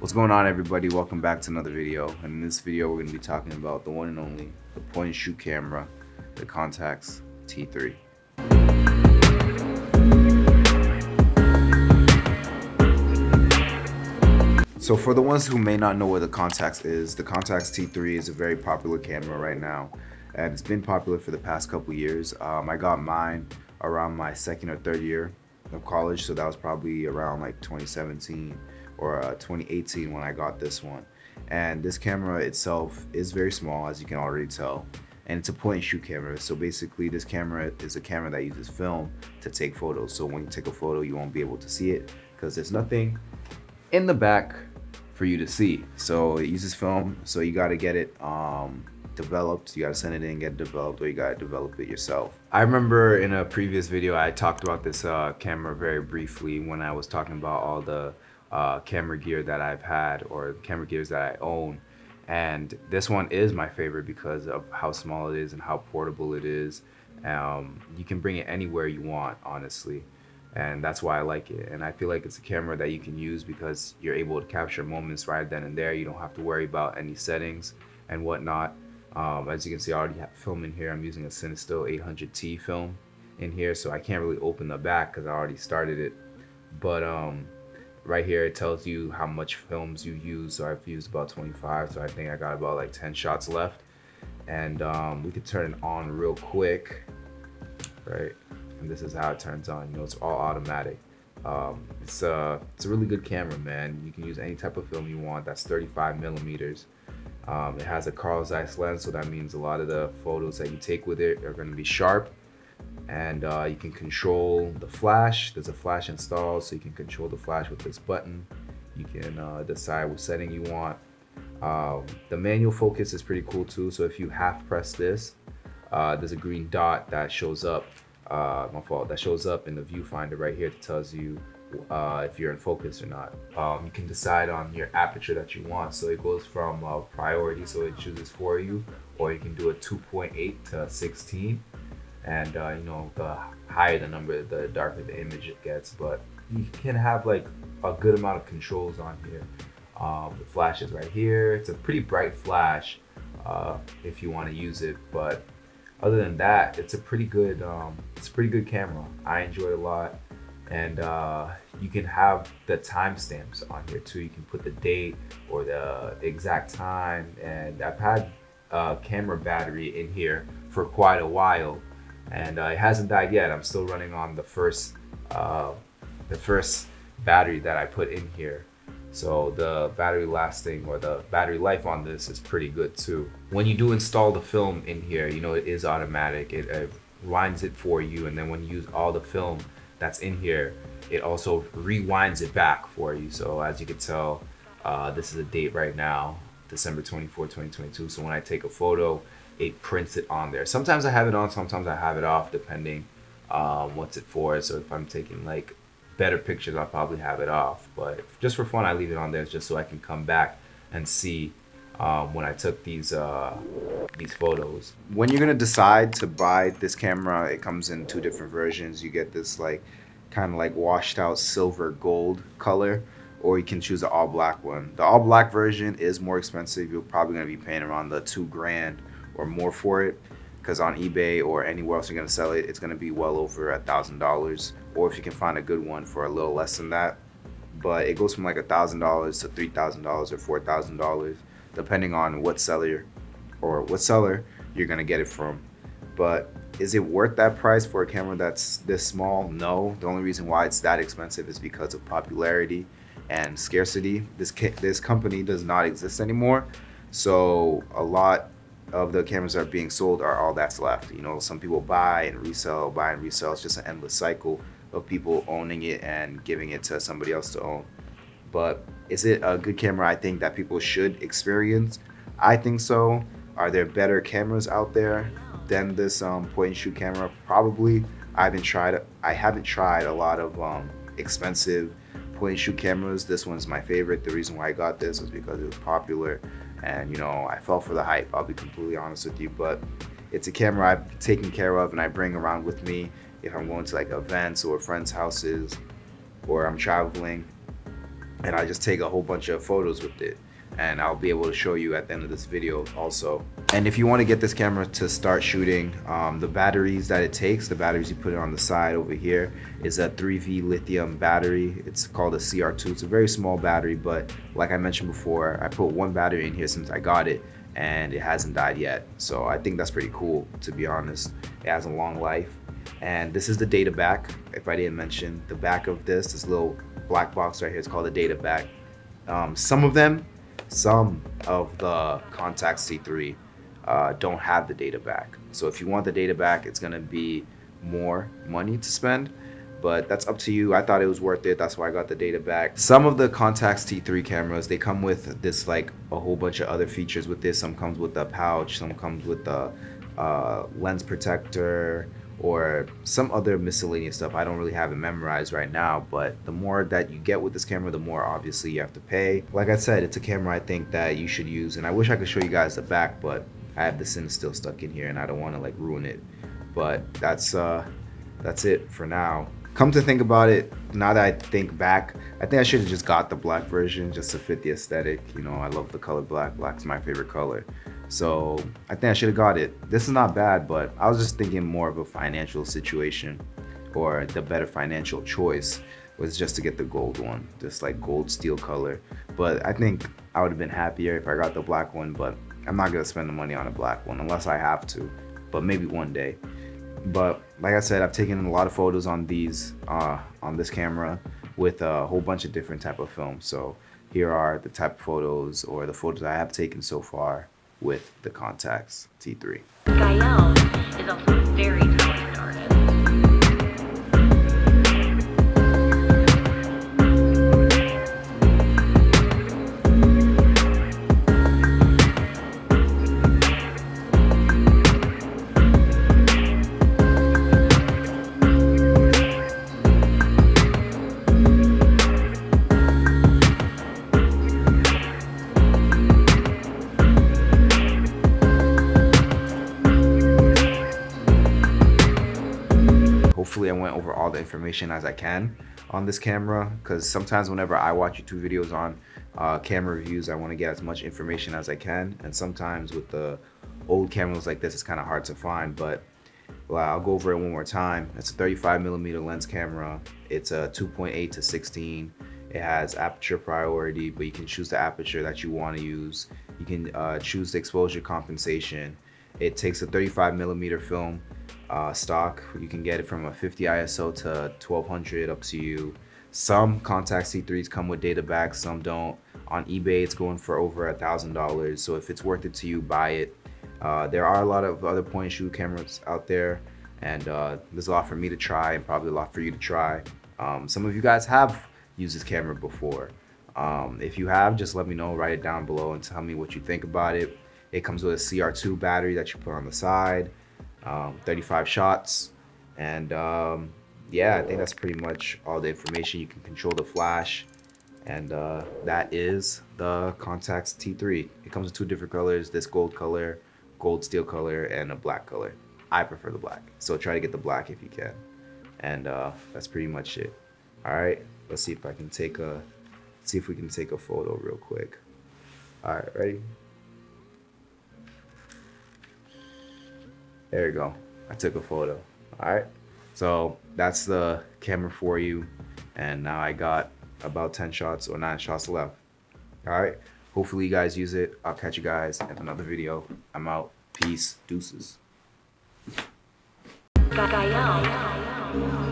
What's going on, everybody? Welcome back to another video. And in this video we're going to be talking about the one and only, the point and shoot camera, the Contax T3. So for the ones who may not know what the Contax is, the Contax T3 is a very popular camera right now, and it's been popular for the past couple years. I got mine around my second or third year of college, so that was probably around like 2017 or 2018 when I got this one. And this camera itself is very small, as you can already tell, and it's a point and shoot camera. So basically this camera is a camera that uses film to take photos. So when you take a photo, you won't be able to see it because there's nothing in the back for you to see. So it uses film, so you got to get it developed. You got to send it in, get it developed, or you got to develop it yourself. I remember in a previous video I talked about this camera very briefly when I was talking about all the camera gear that I've had, or camera gears that I own, and this one is my favorite because of how small it is and how portable it is. You can bring it anywhere you want, honestly, and that's why I like it. And I feel like it's a camera that you can use because you're able to capture moments right then and there. You don't have to worry about any settings and whatnot. As you can see, I already have film in here. I'm using a Cinestill 800T film in here, so I can't really open the back because I already started it. But right here it tells you how much films you use. So I've used about 25, so I think I got about like 10 shots left. And we could turn it on real quick, right? And this is how it turns on. You know, it's all automatic. It's a really good camera, man. You can use any type of film you want. That's 35 millimeters. It has a Carl Zeiss lens, so that means a lot of the photos that you take with it are going to be sharp. And you can control the flash. There's a flash installed, so you can control the flash with this button. You can decide what setting you want. The manual focus is pretty cool too. So if you half press this, there's a green dot that shows up. That shows up in the viewfinder right here that tells you if you're in focus or not. You can decide on your aperture that you want. So it goes from priority, so it chooses for you, or you can do a 2.8 to 16. And you know, the higher the number, the darker the image it gets. But you can have like a good amount of controls on here. The flash is right here. It's a pretty bright flash if you want to use it. But other than that, it's a pretty good camera. I enjoy it a lot. And you can have the timestamps on here too. You can put the date or the exact time. And I've had a camera battery in here for quite a while, and it hasn't died yet. I'm still running on the first battery that I put in here. So the battery lasting, or the battery life on this, is pretty good too. When you do install the film in here, you know, it is automatic. It rewinds it for you, and then when you use all the film that's in here, it also rewinds it back for you. So as you can tell, this is a date right now, December 24, 2022. So when I take a photo, it prints it on there. Sometimes I have it on, sometimes I have it off, depending what's it for. So if I'm taking like better pictures, I'll probably have it off. But just for fun, I leave it on there just so I can come back and see when I took these photos. When you're gonna decide to buy this camera, it comes in two different versions. You get this like kind of like washed out silver gold color, or you can choose the all black one. The all black version is more expensive. You're probably gonna be paying around the $2,000 or more for it, because on eBay or anywhere else you're gonna sell it, it's gonna be well over $1,000. Or if you can find a good one for a little less than that. But it goes from like $1,000 to $3,000 or $4,000, depending on what seller you're gonna get it from. But is it worth that price for a camera that's this small? No. The only reason why it's that expensive is because of popularity and scarcity. This company does not exist anymore, so a lot of the cameras that are being sold are all that's left. You know, some people buy and resell. It's just an endless cycle of people owning it and giving it to somebody else to own. But is it a good camera? I think that people should experience. I think so. Are there better cameras out there than this point and shoot camera? Probably. I haven't tried a lot of expensive point and shoot cameras. This one's my favorite. The reason why I got this was because it was popular, and you know, I fell for the hype. I'll be completely honest with you. But it's a camera I've taken care of and I bring around with me if I'm going to like events or friends' houses, or I'm traveling. and I just take a whole bunch of photos with it, and I'll be able to show you at the end of this video also. And if you want to get this camera to start shooting, the batteries that it takes, the batteries you put it on the side over here, is a 3V lithium battery. It's called a CR2. It's a very small battery, but like I mentioned before, I put one battery in here since I got it, and it hasn't died yet. So I think that's pretty cool, to be honest. It has a long life. And this is the data back. If I didn't mention, the back of this little black box right here is called the data back. Some of the Contax T3 don't have the data back. So if you want the data back, it's gonna be more money to spend, but that's up to you. I thought it was worth it. That's why I got the data back. Some of the Contax T3 cameras, they come with this, like a whole bunch of other features with this. Some comes with a pouch, some comes with the lens protector, or some other miscellaneous stuff. I don't really have it memorized right now, but the more that you get with this camera, the more obviously you have to pay. Like I said, it's a camera I think that you should use, and I wish I could show you guys the back, but I have the sin still stuck in here and I don't want to like ruin it. But that's it for now. Come to think about it, now that I think back, I think I should have just got the black version just to fit the aesthetic. You know, I love the color black. Black's my favorite color. So I think I should have got it. This is not bad, but I was just thinking more of a financial situation, or the better financial choice was just to get the gold one, this like gold steel color. But I think I would have been happier if I got the black one, but I'm not gonna spend the money on a black one unless I have to, but maybe one day. But like I said, I've taken a lot of photos on these on this camera with a whole bunch of different type of films. So here are the type of photos, or the photos I have taken so far with the Contax T3. Gael is also a very talented artist. Hopefully I went over all the information as I can on this camera, because sometimes whenever I watch YouTube videos on camera reviews, I want to get as much information as I can, and sometimes with the old cameras like this, it's kind of hard to find. But well, I'll go over it one more time. It's a 35mm lens camera. It's a 2.8 to 16. It has aperture priority, but you can choose the aperture that you want to use. You can choose the exposure compensation. It takes a 35mm film stock. You can get it from a 50 ISO to 1200, up to you. Some Contax T3s come with data back, some don't. On eBay, it's going for over $1,000. So if it's worth it to you, buy it. There are a lot of other point and shoot cameras out there, and there's a lot for me to try, and probably a lot for you to try. Some of you guys have used this camera before. If you have, just let me know, write it down below and tell me what you think about it. It comes with a CR2 battery that you put on the side, 35 shots, and yeah, I think that's pretty much all the information. You can control the flash, and that is the Contax T3. It comes in two different colors, this gold color, gold steel color, and a black color. I prefer the black, so try to get the black if you can. And that's pretty much it. All right, let's see if I can take a, see if we can take a photo real quick. All right, ready? There you go. I took a photo. All right. So that's the camera for you. And now I got about 10 shots or 9 shots left. All right. Hopefully you guys use it. I'll catch you guys in another video. I'm out. Peace. Deuces. Gael.